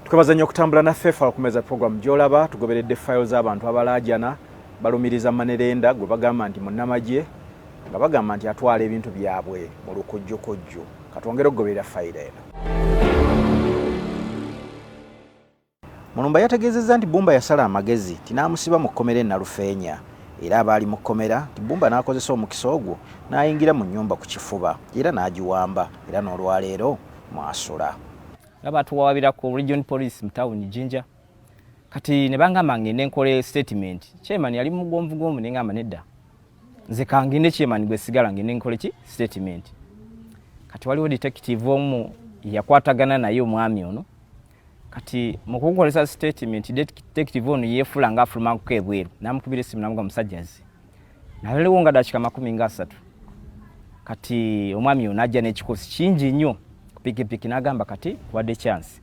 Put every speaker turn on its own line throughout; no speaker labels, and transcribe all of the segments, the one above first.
Tukabaza nnyo okutambula naffe ffe kumeza program gy'olaba tugoberedde files z'abantu abalaajana balumiriza manerenda gwe bagamba nti Munamagye nga bagamba nti atwala ebintu byabwe mu lukujjukujju. Katwongere okugoberera file eno. Mulumba yategeezezza nti Bumba yasala amagezi tinaamusiba mu kkomera Nalufeenya era abaali mu kkomera nti Bumba n'akozesa omukisa ogwo n'ayingira mu nnyumba ku kifuba era n'agiwamba era n'olwaleero mwasula.
Batuwabira ku region police mu town Jinja kati ne bangamba ngende nkole statement. Chairman yali mugomvu ne ngamba nedda nze kangende chairman gwe sigala ngende nkole ki statement. Kati waliwo detective omu yakwatagana naye omwami ono kati mukukolesa statement detective ono yefula nga afuluma kukebweru namukubira esimu namuga musajjazi nalewo nga dakika 30 kati omwami ono ajja n'ekikosi kingi nnyo pikipiki nagamba kati wadde chance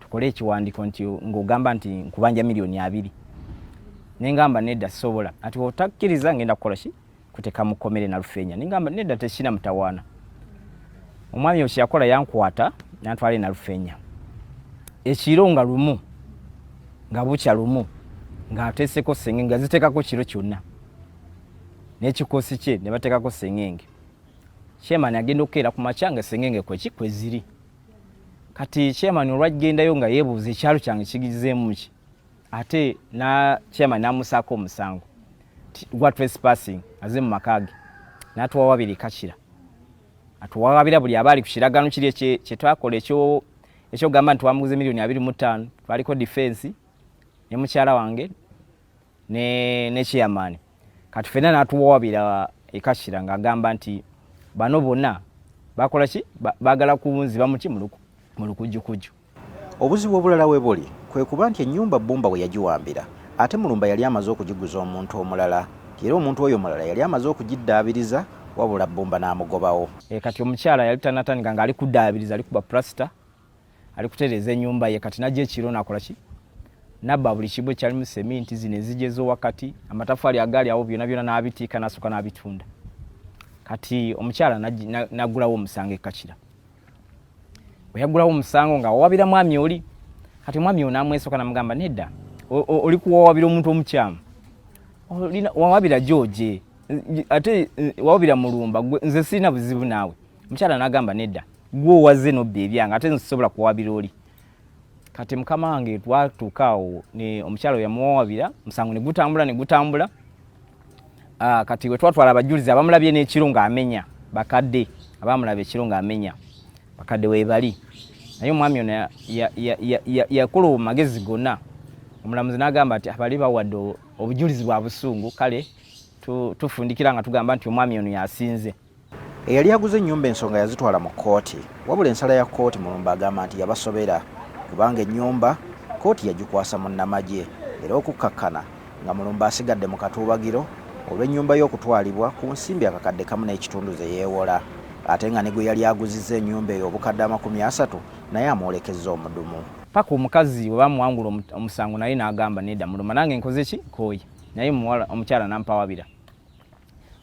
tukole ekiwandiiko nti ng'ogamba nti nkubanja $2,000,000 nengamba nedda sobola ati otakkiriza ngenda kukola ki kuteka mukomere Nalufeenya nengamba nedda tekina mutawaana. Omwami oyo kyakola yankwata nantwale Nalufeenya ekiro nga lumu nga bukya lumu ng'ateeseko sengenge nga zitekako kiro kyonna n'ekikosi kye ne batekako sengenge. Chairman agenda okukeera ku macanga sengenge kweziri. Kati chairman olwagendayo nga yeebuuza ekyalo kyange kigizeemu ki ate na chairman namusaako omusango gwa trespassing aze mu makage n'atuwawabira kakira atuwawabira buli abaali ku kiragano kiri kye twakola ekyo gamba nti wamuguze $2,500,000 twaliko defense ne mukyala wange ne chairman. Kati fena n'atuwawabira ekakira ng'agamba nti bano bonna bakola ki bagala kunziba mu kimuluku mu lukujjukujju.
Obuzibu obulala we buli kwe kuba nti ennyumba Bumba we yagiwambira ate Mulumba yali amaze okugiguza omuntu omulala era omuntu oyo omulala yali amaze okugiddaabiriza wabula Bumba n'amugobawo.
Kati omukyala yali tanatandika nga ali kuddaabiriza ali kuba plasta ali kutereeza ennyumba ye kati najja ekiro nakola ki nabba buli kibo kyali mu seminti zino ezijezo wakati amatafaali agali awo byonna n'abitiika n'asooka n'abitunda. Kati omukyala nagulawo omusango ekakira. Bwe yagulawo omusango nga wawabira mwami oli. Kati mwami ono amwesoka namugamba nedda oli kuwawabira omuntu omukyamu. Wawabira George ate wawabira Mulumba nze sirina buzibu naawe. Omukyala n'agamba nedda gwe owaze nobba ebyange ate nsobola kuwabira oli. Kati mukama wange twatuuka awo ne omukyala yamuwawabira musango ne gutambula. Kati we twatwala abajulizi abamulabye n'ekiro ng'amenya bakadde abamulabye ekiro ng'amenya bakadde weebali naye omwami ono yakola omagezi gonna. Omulamuzi n'agamba nti abali bawadde obujulizi bwa busungu kale tufundikira nga tugamba nti omwami ono yasinze.
Eyali aguze ennyumba ensonga yazitwala mu kkooti wabula ensala ya kkooti Mulumba agamba nti yabasobera kubanga ennyumba kkooti yagikwasa Munamagye era okukkakkana nga Mulumba asigadde mu katuubagiro olw'ennyumba y'okutwalibwa ku nsimbi akakadde kamu n'ekitundu ze yeewola ate nga ne gwe yali aguzizza ennyumba eyo obukadde 30 naye amwolekezza omudumu.
Paka omukazi we bamuwangula omusango naye n'agamba nedda Mulumba nange nkoze ki kooye naye omukyala nampawabira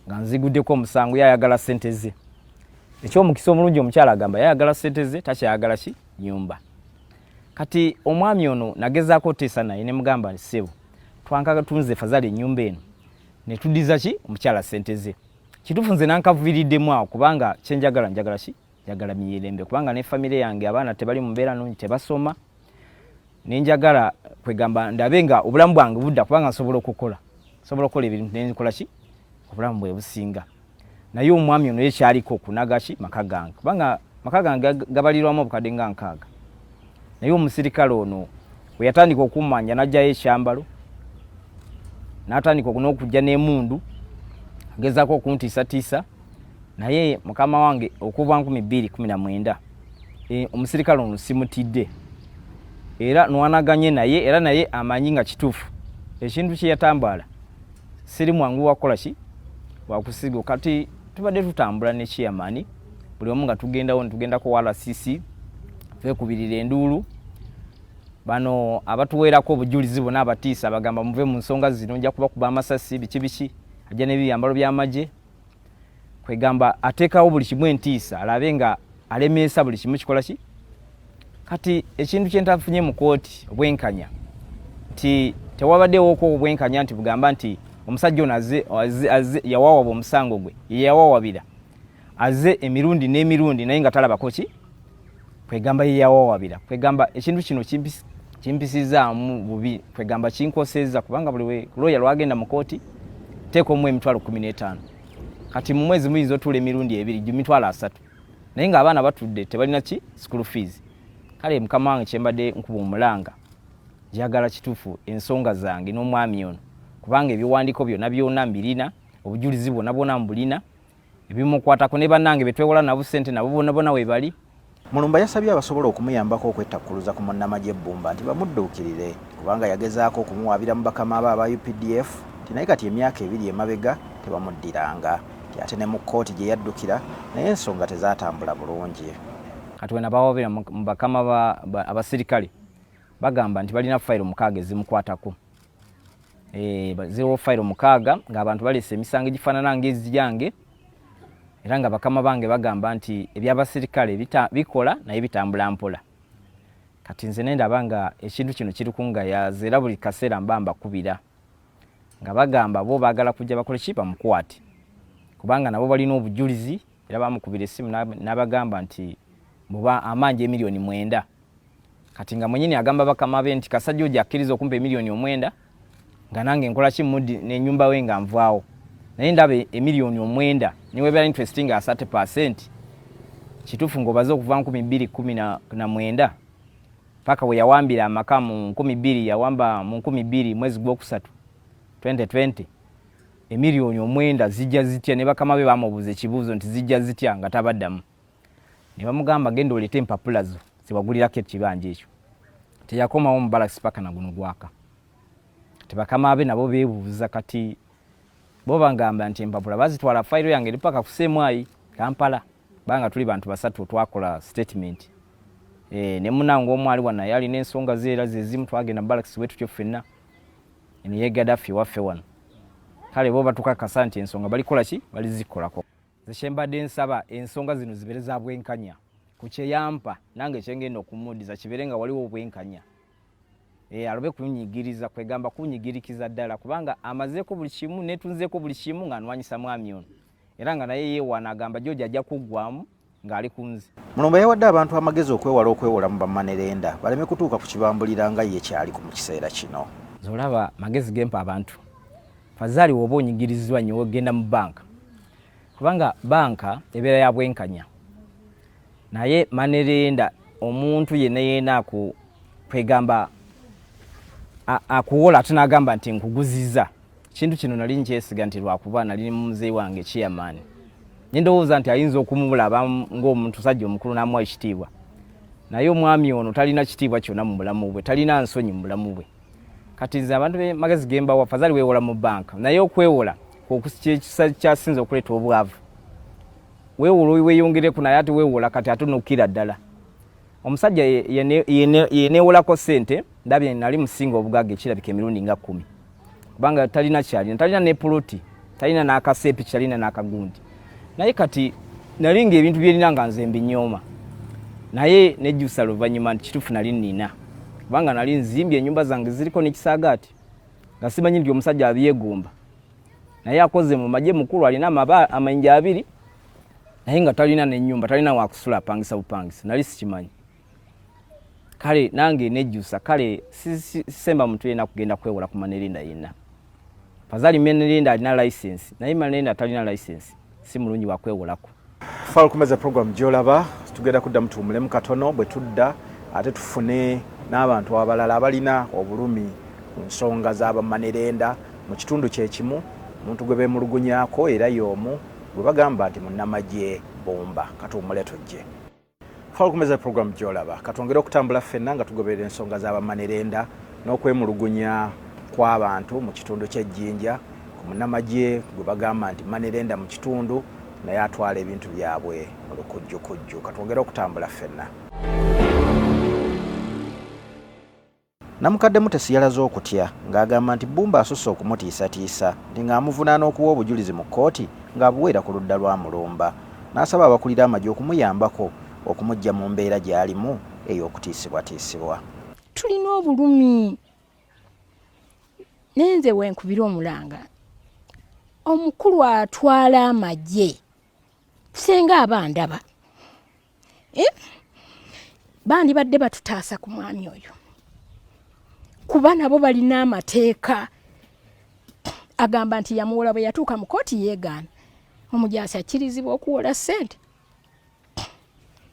nga nziguddeko omusango yayagala ssente ze. Ekyomukisa omulungi omukyala agamba yayagala ssente ze takyayagala ki nyumba. Kati omwami ono nagezaako oteesa naye ne mugamba ssebo twankaga tunze fazali ennyumba eno ne tuddiza ki omukyala ssente ze. Kituufu nze nankavuiriddemu awo kubanga kyenjagala njagala ki njagala mirembe kubanga ne famire yange abaana tebali mu mbeera nnungi tebasoma nenjagala kwegamba ndabe nga obulamu bwange budda kubanga nsobola okukola ebintu nenkola ki obulamu bwe businga. Naye omwami ono yekyaliko okunaga ki maka gange kubanga maka gange gabalirwamu obukadde nga 6. Naye omusirikale ono we yatandika okummanja n'ajjayo ekyambalo n'atandika n'okujja n'emundu agezaako okuntiisatiisa naye mukama wange okuva 2019 omusirikale ono simutidde era nwanaganye naye era naye amanyi nga kituufu ekintu kye yatambala siri mwangu wakola ki wakusiga. Kati tubadde tutambula ne chairman buli omu nga tugendako wala CC twekubirira enduulu bano abatuweerako obujulizi bonna abatiisa bagamba muve mu nsonga zino nja kuba kuba amasasi biki ajja n'ebiyambalo by'amagye kwegamba ateekawo buli kimu entiisa alabe nga alemeesa buli kimu kikola ki kati ekintu kye ntafunye mu kooti obwenkanya nti tewabaddewo ko obwenkanya nti bugamba nti omusajja ono azze yawaawaba omusango gwe yeyawaawabira azze emirundi n'emirundi naye nga talabako ki kwegamba yeyawaawabira kwegamba ekintu kino kimpisizaamu bubi kwegamba kinkosezza kubanga buli lawyer lwagenda mu kooti teeka omu emitwalo 15 kati mu mwezi muyinza otuula emirundi 2 emitwalo 3 naye ng'abaana batudde tebalina ki school fees kale mukama wange kyembadde nkuba omulanga njagala kituufu ensonga zange n'omwami ono kubanga ebiwandiiko byonna byonna mbirina obujulizi bwonna bwonna mbulina ebimukwatako ne bannange betwewola nabo ssente nabo bonna webali.
Mulumba yasabye abasobola okumuyambako okwettakkuluza ku Munamagye Bumba nti bamudduukirire kubanga yagezaako okumuwaabira mu bakama aba UPDF nti naye kati emyaka 2 emabega tebamuddiranga ate ne mu kkooti gye yaddukira naye ensonga tezaatambula bulungi.
Kati wena bawaabira mu bakama abasirikale bagamba nti balina fayiro 6 ezimukwatako. Ziriwo fayiro 6 ng'abantu baleese emisango egifaanana ng'ezijange era nga bakama bange bagamba nti ebyabasirikale bikola naye bitambula mpola. Kati nze nendaba nga ekintu kino kiri kungayaza era buli kaseera mbamba kubira nga bagamba bo baagala kujja bakole ki bamukwate kubanga nabo balina obujulizi era bamukubira essimu n'abagamba nti buba amanje emiliyoni 9. Kati nga mwenyini agamba bakama be nti kasajja ojja akkiriza okumpa emiliyoni 9 nga nange nkola ki mudi n'ennyumba we nga nvaawo naye ndaba emiliyoni 9 niwe bya interesting 30% kituufu ng'obaze okuva 2019 paka we yawambira amaka mu 2000 yawamba mu 2000 mwezi gwokusatu 2020 emiliyoni 9 zijja zitya ne bakama be bamubuuza ekibuuzo nti zijja zitya nga tabaddamu ne bamugamba genda olete empapula zo zibagulirako ekibanja ekyo teyakomawo mu balasi paka na guno gwaka bakama be nabo beebuuza kati bo bangamba nti empapula bazitwala fayiro yange paka kusemwayi Kampala banga tuli bantu basatu twakola statement ne munango omwali wana yali n'ensonga zeera zezimu twagenda balasi wetu kyo ffenna ne yegadaffi waffe wano kale bo batukakasa nti ensonga balikola ki balizikolako zeshembadde nsaba ensonga zino zibere za bwenkanya ku kyeyampa nange kyengenda okumuddiza kibere nga waliwo obwenkanya alobe kunyigiriza kwegamba kunyigirikiza ddala kubanga amazeeko buli kimu netunzeeko buli kimu ng'anwanyisa mwami ono era nga naye yeewaana agamba George ajja kuggwamu ng'ali kunze.
Mulumba yawadde abantu amagezi okwewola mu bamanerenda baleme kutuuka ku kibambulira nga ye kyali mu kiseera kino.
Zolaba magezi gempa abantu fazaali woba onyigirizibwa nnyo ogenda mu banka kubanga banka ebeera ya bwenkanya naye manerenda omuntu yenna kwegamba akuwola tunagamba nti nkuguziza kintu kino nali nkyesiga nti lwakuba nali muzeeyi wange chairman ndowooza nti ayinza okumulaba ng'omuntu sajja omukulu n'amuwa ekitiibwa naye omwami ono talina kitiibwa kyonna mu bulamu bwe talina nsonyi mu bulamu bwe kati nze abantu magezi gembawa fazali weewola mu banka naye okwewola kyasinza okuleeta obwavu weewola weeyongereku naye ate weewola kati ate nokukira ddala omusajja yeneewolako ssente ndabye nali musinga obugagga ekirabika emirundi nga 10 kubanga talina kyalina talina ne puloti talina n'akaseepi kyalina n'akagundi naye kati nali ng'ebintu byerina nga nze mbinyooma naye nejjusa luvannyuma nti kituufu nali nnina kubanga nali nzimbye ennyumba zange ziriko n'ekisaagaati nga simanyi nti omusajja abyegomba naye akoze mu magye mukulu alina amayinja 2 naye nga talina n'ennyumba talina wakusula apangisa bupangisa nali sikimanyi kale nange nejjusa kale sisemba muntu yenna kugenda kwewola ku manerenda yenna fazali manerenda alina license naye manerenda talina license si mulungi wa kwewolako.
Tufaala okumeza program gy'olaba tugenda kuddamu tuwumulemu katono bwe tudda ate tufune n'abantu abalala abalina obulumi ku nsonga z'abamanerenda mu kitundu kyekimu omuntu gwe beemulugunyaako era y'omu gwe bagamba nti Munamagye Bumba katuwumule tujje. Tufaala okumeza program gy'olaba katwongere okutambula ffenna nga tugoberera ensonga z'abamanerenda n'okwemulugunya kw'abantu mu kitundu ky'ejjinja ku Munamagye gwe bagamba nti manerenda mu kitundu naye atwala ebintu byabwe mu lukujjukujju katwongere okutambula ffenna. Namukadde Mutesi yalaze okutya ng'agamba nti Bumba asusse okumutiisatiisa nti ng'amuvunaana okuwa obujulizi mu kkooti ng'abuweera ku ludda lwa Mulumba n'asaba abakulira amagye okumuyambako okumuggya mu mbeera gy'alimu ey'okutiisibwatiisibwa.
Tulina obulumi nenze wenkubira omulanga omukulu atwala amagye senga abandaba bandibadde batutaasa ku mwami oyo kuba nabo balina amateeka. Agamba nti yamuwola bwe yatuuka mu kooti yeegaana omujaasi akkirizibwa okuwola ssente.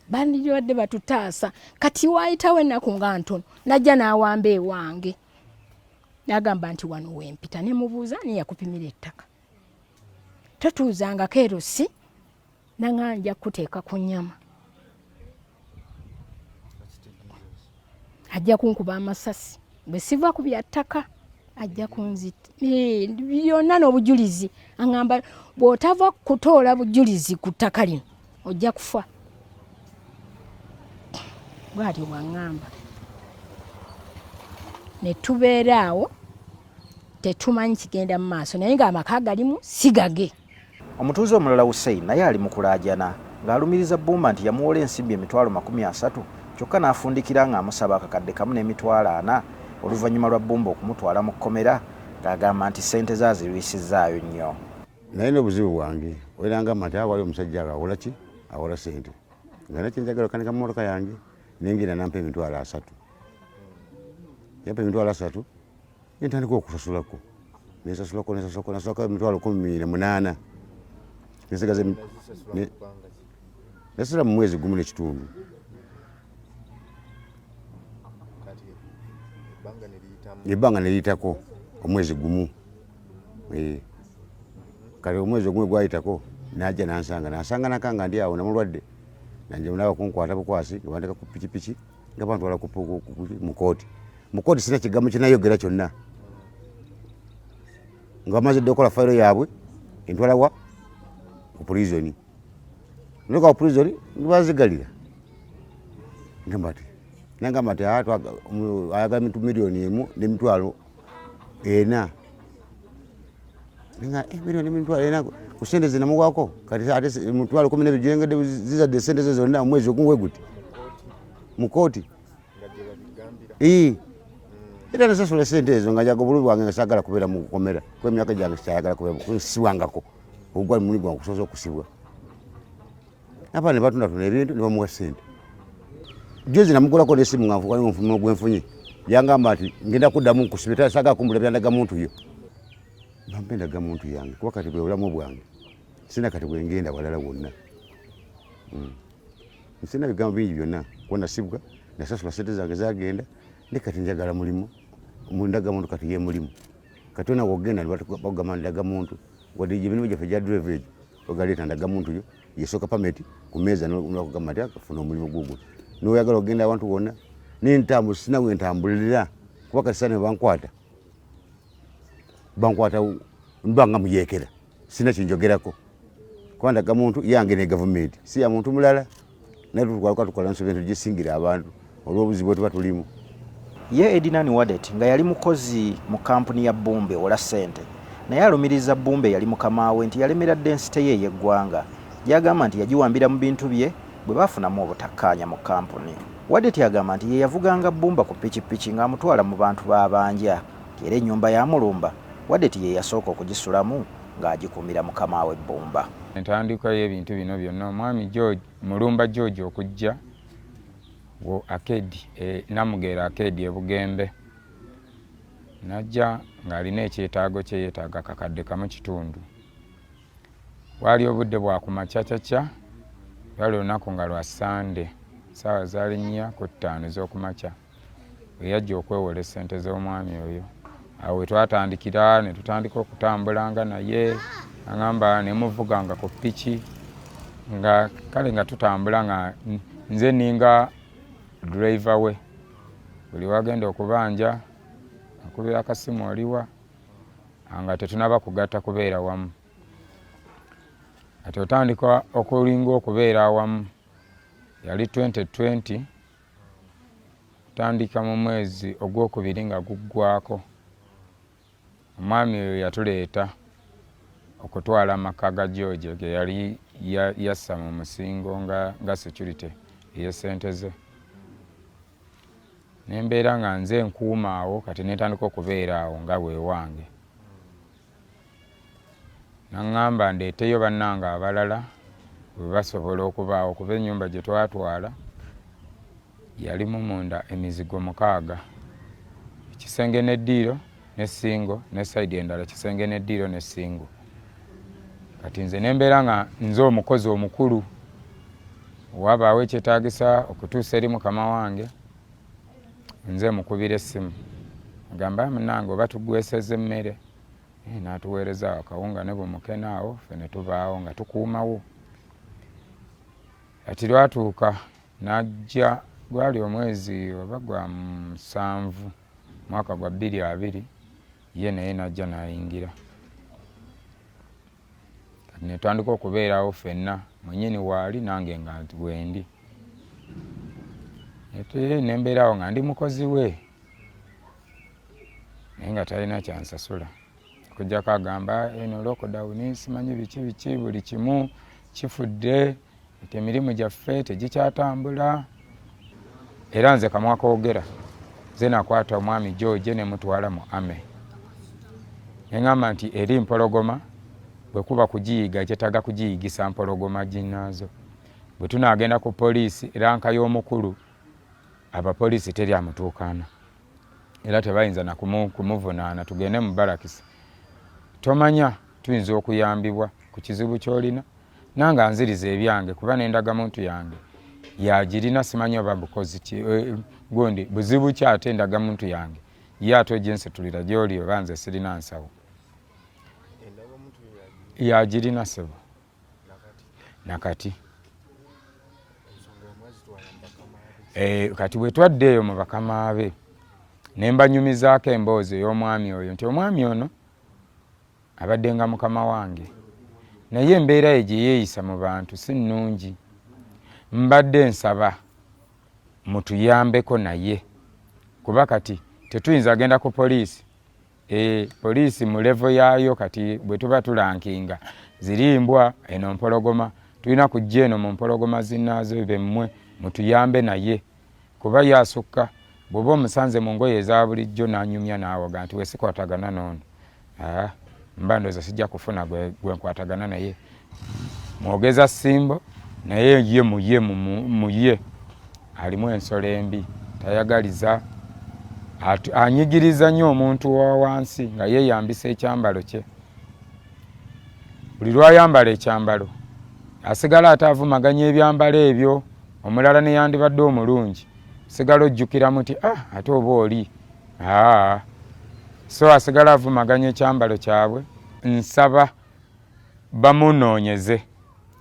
Bandibadde batutaasa kati waayitawo ennaku nga ntono najja n'awamba ewange n'agamba nti wano wempita ne mubuuza niyakupimira ettaka totuuzangako erosi nanganja kuteeka ku nnyama ajja kunkuba amasasi bwe siva ku bya ttaka ajja kunzita byonna n'obujulizi aŋŋamba bw'otava kutoola bujulizi ku ttaka lino ojja kufa. Bw'atyo bw'aŋŋamba ne tubeera awo tetumanyi kigenda mu maaso naye ng'amaka galimu sigage.
Omutuuze omulala Hussein naye ali mu kulaajana ng'alumiriza Bumba nti yamuwola ensimbi emitwalo 30 kyokka n'afundikira ng'amusaba akakadde kamu n'emitwalo 4 oluvannyuma lwa Bumba okumutwala mu kkomera ng'agamba nti ssente zaazirwisizaayo nnyo.
Naye n'obuzibu bwange weranga nti wali omusajja awola ki awola ssente nga nakyo njagala okanika mu mmotoka yange nengenda nampa emitwalo 3 yampa emitwalo 3 nentandika okusasulako nasasulako emitwalo 18 nesigaza nasula mu mwezi gumu n'ekitundu. Ebbanga neriyitako omwezi gumu kale omwezi ogumwe gwayitako najja nansanga nakanga ndi awo namulwadde nanje munaba kunkwata bukwasi ngabandika ku pikipiki nga bantwala mu kooti. Mu kooti sina kigambo kinayogera kyonna nga bamaze dde okola fayiro yaabwe entwala wa ku pulizoni noka ku pulizoni nibazigalira nangamba nti ayagala mintu miliyoni 1 n'emitwalo 4 nga miliyoni n'emitwalo 4 ku ssente zinamuwaako kati ate emitwalo 12 girengedde zizadde ssente ze zonna omwezi ogumwe guti mu kooti era nasasula ssente ezo nga njaga obulumi bwange nga saagala kubeera mu kukomera kuba emyaka gyange sikyayagala kusibwangako ogwali muli gwange kusobola okusibwa. Apa ne batunda ebintu ne bamuwa ssente. Jozi namugulako n'essimu nga nfumo gwenfunye yangamba nti ngenda kuddamu nkusibita saagala kumbula byandaga muntu yo bampe ndagamuntu yange kuba kati bwe bulamu bwange sina kati bwe ngenda walala wonna sina bigambo bingi byonna kuba nasibwa nasasula ssente zange zagenda ne kati njagala mulimu ndagamuntu kati ye mulimu kati ona wogenda bagamba ndagamuntu wadde ebintu byaffe gya drivage ogaleeta ndagamuntu yo yesooka pameti ku meeza nokugamba nti akafuna omulimu gugwo noyagala ogenda abantu wonna nentambu sina wentambulira kuba kati sana bankwata mbanga muyekera sina kinjogerako kuba ndagamuntu yange ne gavumenti si ya muntu mulala naye tukola nsobintu gisingira abantu olw'obuzibu tuba tulimu.
Ye Edinani Wadet nga yali mukozi mu kampuni ya Bumba ewola ssente naye alumiriza Bumba yali mukamaawe nti yalemeradde ensite ye y'eggwanga gyagamba nti yagiwambira mu bintu bye bwe bafunamu obutakkaanya mu kampuni. Wadet yagamba nti ye yavuganga Bumba ku pikipiki ng'amutwala mu bantu b'abanja era ennyumba ya Mulumba Wadet ye yasooka okugisulamu ng'agikuumira mukamaawe Bumba.
Entandikwa y'ebintu bino byonna omwami Mulumba George okujja wo akedi namugera akedi ebugembe najja ng'alina ekyetaago kye yeetaaga kakadde kamu kitundu. Wali obudde bwa kumakya lwali olunaku nga lwa Sande ssaawa zaali 4:45 ez'okumakya we yajja okwewola essente z'omwami oyo. Awo we twatandikira ne tutandika okutambulanga naye aŋŋamba ne muvuganga ku ppiki nga kale nga tutambula nga nze ninga driver we buli wagenda okubanja akubira akasimu oliwa nga tetunaba kugatta kubeera wamu. Ate otandika okulinga okubeera awamu yali 2020 tandika mu mwezi ogwokubiri nga guggwako omwami oyo yatuleeta okutwala amaka ga George ge yali yassa mu musingo nga security ey'essente ze nembeera nga nze nkuuma awo kati netandika okubeera awo nga wewange. Naŋŋamba ndeeteyo bannange abalala bwe basobola okubaawo kuba ennyumba gye twatwala yalimu munda emizigo 6, ekisenge n'eddiiro n'essingo ne sayidi endala kisenge n'eddiiro n'essingo. Kati nze nembeera nga nze omukozi omukulu wabaawo ekyetaagisa okutuusa eri mukama wange nze mukubira essimu agamba munange oba tugweseza emmere n'atuweereza akawunga ne bumukena awo ffe ne tubaawo nga tukuumawo. Kati lwatuuka n'ajja gwali omwezi oba gwa 7 mwaka gwa 2020 ye naye n'ajja n'ayingira. Kati ne twandika okubeerawo ffenna mwennyini waali nange nga wendi. Nembeerawo nga ndi mukozi we naye nga talina kyansasula. Okujjako agamba eno lockdown simanyi biki buli kimu kifudde emirimu gyaffe tegikyatambula. Era nze kamwa koogera nze nakwata omwami George ne mutwala mu ame. Neŋŋamba nti eri mpologoma bwe kuba kugiyiga kyetaaga kugiyigisa mpologoma ginnaazo. Bwe tunaagenda ku poliisi ranka y'omukulu abapoliisi teri amutuukaana era tebayinza na kumuvunaana tugende mu barakisi. Tomanya tuyinza okuyambibwa ku kizibu ky'olina nange anziriza ebyange kuba n'endagamuntu yange yagirina simanyi oba bukozi gundi buzibu ki ate endagamuntu yange ye ate ogyensetulira gy'oli oba nze sirina nsawo. Yagirina sebo nakati kati bwe twaddeeyo mu bakama be ne mbanyumizaako emboozi ey'omwami oyo nti omwami ono abadde nga mukama wange naye embeera ye gye yeeyisa mu bantu si nnungi. Mbadde nsaba mutuyambeko naye kuba kati tetuyinza agenda ku poliisi. Poliisi mu levo yaayo kati bwe tuba tulankinga zirimbwa eno mpologoma tulina kujja eno mu mpologoma zinnaazo bemmwe mutuyambe naye kuba yasukka bw'oba omusanze mu ngoye eza bulijjo n'anyumya n'awoga nti wesikwatagana n'ono mba ndowooza sijja kufuna gwe nkwatagana naye mwogeza ssimbo naye ye muye alimu ensolo embi tayagaliza anyigiriza nnyo omuntu wa wansi nga yeeyambisa ekyambalo kye. Buli lwayambala ekyambalo asigala ataavumaganya ebyambalo ebyo omulala ne yandibadde omulungi sigala ojjukiramu nti ate oba oli so asigala avumaganya ekyambalo kyabwe. Nsaba bamunoonyeze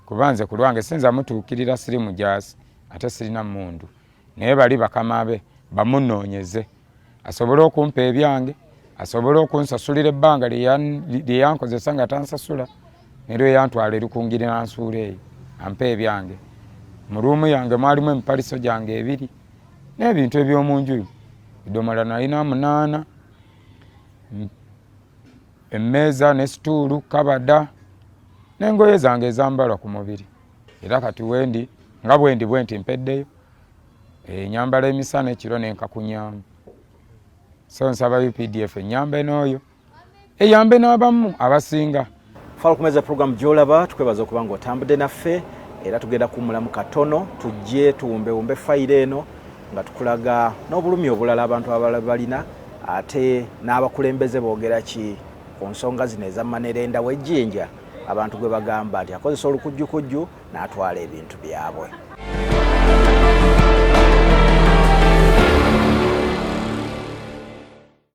kuba nze ku lwange sinza mutuukirira siri mujaasi ate sirina mundu naye bali bakama be bamunoonyeze asobole okumpa ebyange asobole okunsasulira ebbanga lye yankozesa nga tansasula neryo yantwala erikungire nansuula eyo ampa ebyange. Mu ruumu yange mwalimu emipaliso gyange 2 n'ebintu eby'omunju edomola nalina 8 emmeeza ne situulu kabada n'engoye zange ezambalwa ku mubiri. Era kati wendi nga bwendi bwenti mpeddeyo enyambala emisana ekiro n'enkakunyamu. So nsaba UPDF enyambe n'oyo eyambe n'abamu abasinga.
Fala kumeza program gy'olaba tukwebaza okuba ng'otambudde naffe era tugenda kuwummulamu katono tujje tuwumbe fayiro eno nga tukulaga n'obulumi obulala abantu abalala balina ate n'abakulembeze boogera ki ku nsonga zino ezammanerenda w'ejjinja abantu gwe bagamba nti akozesa olukujjukujju n'atwala ebintu byabwe.